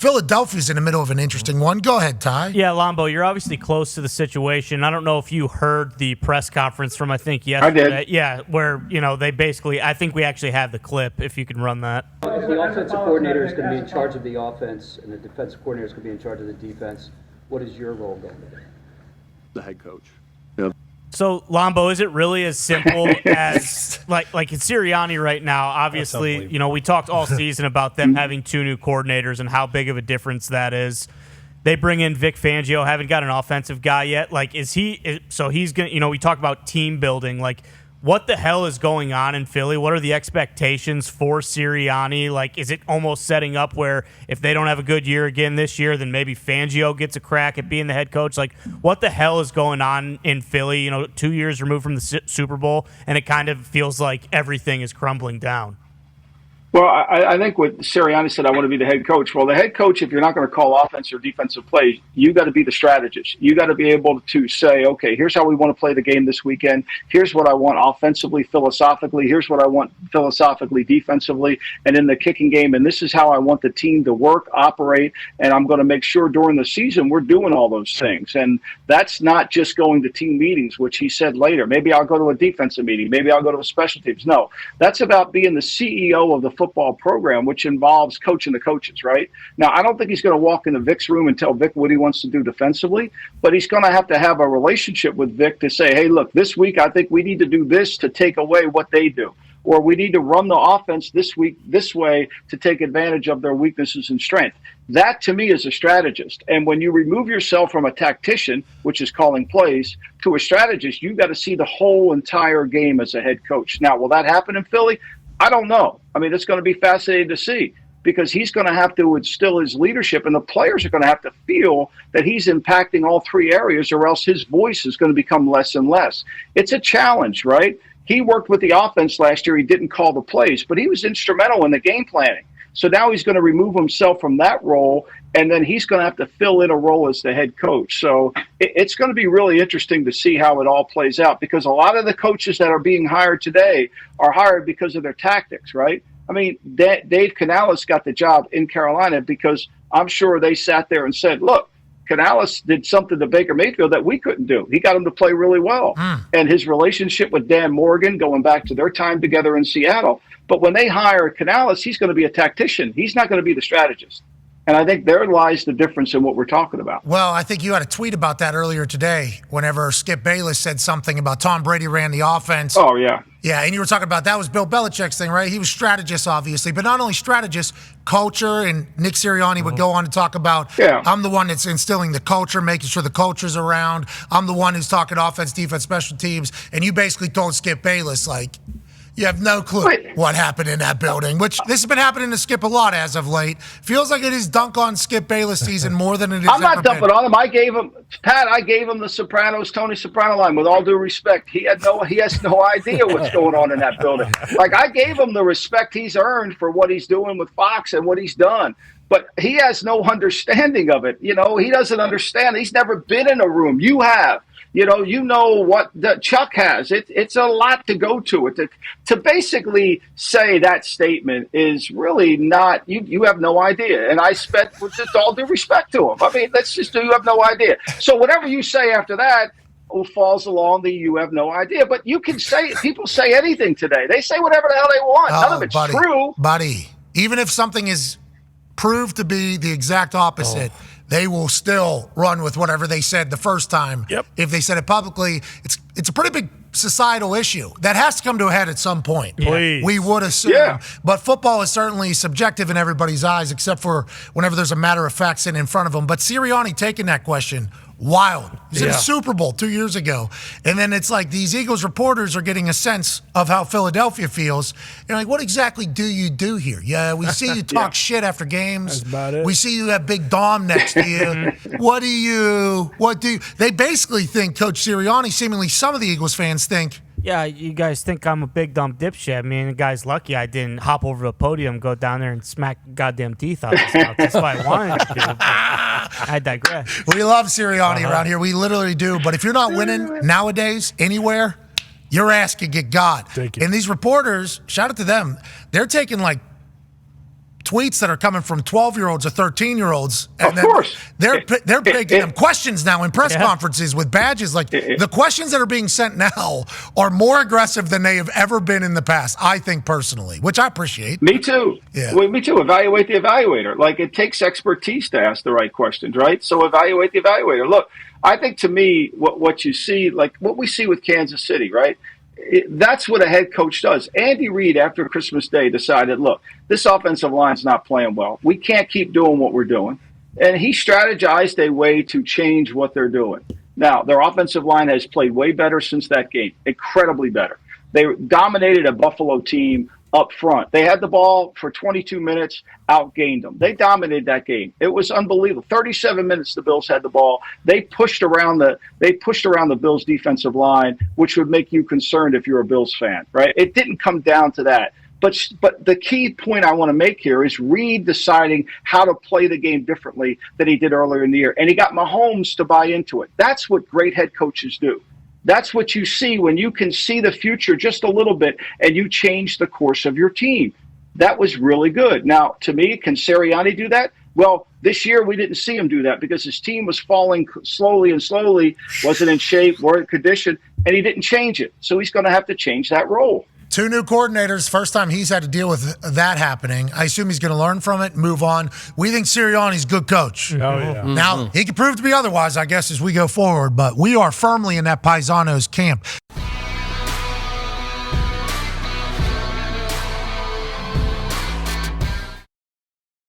Philadelphia's in the middle of an interesting one. Go ahead, Ty. Yeah, Lombo, you're obviously close to the situation. I don't know if you heard the press conference from, I think, yesterday. I did. Yeah, where, they basically, I think we actually have the clip, if you can run that. If the offensive coordinator is going to be in charge of the offense and the defensive coordinator is going to be in charge of the defense, what is your role going to be? The head coach. So, Lombo, is it really as simple as, like it's Sirianni right now? Obviously, we talked all season about them having 2 new coordinators and how big of a difference that is. They bring in Vic Fangio, haven't got an offensive guy yet. Like, so he's going to, we talk about team building. Like, what the hell is going on in Philly? What are the expectations for Sirianni? Like, is it almost setting up where if they don't have a good year again this year, then maybe Fangio gets a crack at being the head coach? Like, what the hell is going on in Philly? 2 years removed from the Super Bowl, and it kind of feels like everything is crumbling down. Well, I think what Sirianni said, I want to be the head coach. Well, the head coach, if you're not going to call offense or defensive plays, you got to be the strategist. You got to be able to say, okay, here's how we want to play the game this weekend. Here's what I want offensively, philosophically. Here's what I want philosophically, defensively, and in the kicking game. And this is how I want the team to work, operate, and I'm going to make sure during the season we're doing all those things. And that's not just going to team meetings, which he said later. Maybe I'll go to a defensive meeting. Maybe I'll go to a special teams. No, that's about being the CEO of the football program, which involves coaching the coaches, right? Now, I don't think he's going to walk into Vic's room and tell Vic what he wants to do defensively, but he's going to have a relationship with Vic to say, hey, look, this week I think we need to do this to take away what they do. Or we need to run the offense this week this way to take advantage of their weaknesses and strength. That, to me, is a strategist. And when you remove yourself from a tactician, which is calling plays, to a strategist, you've got to see the whole entire game as a head coach. Now, will that happen in Philly? I don't know. I mean, it's going to be fascinating to see because he's going to have to instill his leadership, and the players are going to have to feel that he's impacting all 3 areas, or else his voice is going to become less and less. It's a challenge, right? He worked with the offense last year. He didn't call the plays, but he was instrumental in the game planning. So now he's going to remove himself from that role, and then he's going to have to fill in a role as the head coach. So it's going to be really interesting to see how it all plays out, because a lot of the coaches that are being hired today are hired because of their tactics, right? I mean, Dave Canales got the job in Carolina because I'm sure they sat there and said, look, Canales did something to Baker Mayfield that we couldn't do. He got him to play really well. And his relationship with Dan Morgan, going back to their time together in Seattle. But when they hire Canales, he's going to be a tactician. He's not going to be the strategist. And I think there lies the difference in what we're talking about. Well, I think you had a tweet about that earlier today whenever Skip Bayless said something about Tom Brady ran the offense. Oh, yeah. Yeah, and you were talking about that was Bill Belichick's thing, right? He was strategist, obviously, but not only strategist, culture, and Nick Sirianni would go on to talk about, I'm the one that's instilling the culture, making sure the culture's around. I'm the one who's talking offense, defense, special teams. And you basically told Skip Bayless, like, you have no clue what happened in that building, which this has been happening to Skip a lot as of late. Feels like it is dunk on Skip Bayless season more than it is. I'm not dumping on him. I gave him the Sopranos, Tony Soprano line with all due respect. He has no idea what's going on in that building. Like, I gave him the respect he's earned for what he's doing with Fox and what he's done. But he has no understanding of it. He doesn't understand. He's never been in a room. You have. You know what Chuck has. It's a lot to go to it. To basically say that statement is really not, you have no idea. And I spent, with just all due respect to him. I mean, you have no idea. So whatever you say after that falls along the you have no idea. But you can say, people say anything today. They say whatever the hell they want. None of it's true. Buddy, even if something is proved to be the exact opposite, they will still run with whatever they said the first time. If they said it publicly, it's a pretty big societal issue that has to come to a head at some point. We would assume. But football is certainly subjective in everybody's eyes, except for whenever there's a matter of fact sitting in front of them. But Sirianni taking that question, wild. He was in the Super Bowl 2 years ago. And then it's like these Eagles reporters are getting a sense of how Philadelphia feels. You're like, what exactly do you do here? Yeah, we see you talk shit after games. That's about it. We see you have Big Dom next to you. What do you? They basically think Coach Sirianni, seemingly some of the Eagles fans think, yeah, you guys think I'm a big dumb dipshit. I mean, the guy's lucky I didn't hop over the podium, go down there and smack goddamn teeth out of his mouth. That's what I wanted to do. I digress. We love Sirianni around here. We literally do. But if you're not winning nowadays anywhere, your ass could get got. And these reporters, shout out to them, they're taking like tweets that are coming from 12-year-olds or 13-year-olds. Of course. They're making them questions now in press conferences with badges. Like, the questions that are being sent now are more aggressive than they have ever been in the past, I think personally, which I appreciate. Me too. Yeah. Well, me too. Evaluate the evaluator. Like, it takes expertise to ask the right questions, right? So evaluate the evaluator. Look, I think to me, what you see, like what we see with Kansas City, right? That's what a head coach does. Andy Reid, after Christmas Day, decided, look, this offensive line's not playing well. We can't keep doing what we're doing. And he strategized a way to change what they're doing. Now, their offensive line has played way better since that game, incredibly better. They dominated a Buffalo team up front. They had the ball for 22 minutes, outgained them. They dominated that game. It was unbelievable. 37 minutes the Bills had the ball. They pushed around the Bills defensive line, which would make you concerned if you're a Bills fan, right? It didn't come down to that. But the key point I want to make here is Reid deciding how to play the game differently than he did earlier in the year. And he got Mahomes to buy into it. That's what great head coaches do. That's what you see when you can see the future just a little bit and you change the course of your team. That was really good. Now, to me, can Sirianni do that? Well, this year we didn't see him do that because his team was falling slowly, wasn't in shape, weren't in condition, and he didn't change it. So he's going to have to change that role. 2 new coordinators, first time he's had to deal with that happening. I assume he's going to learn from it, move on. We think Sirianni's a good coach. Oh, yeah. Now, he can prove to be otherwise, I guess, as we go forward, but we are firmly in that Paisanos camp.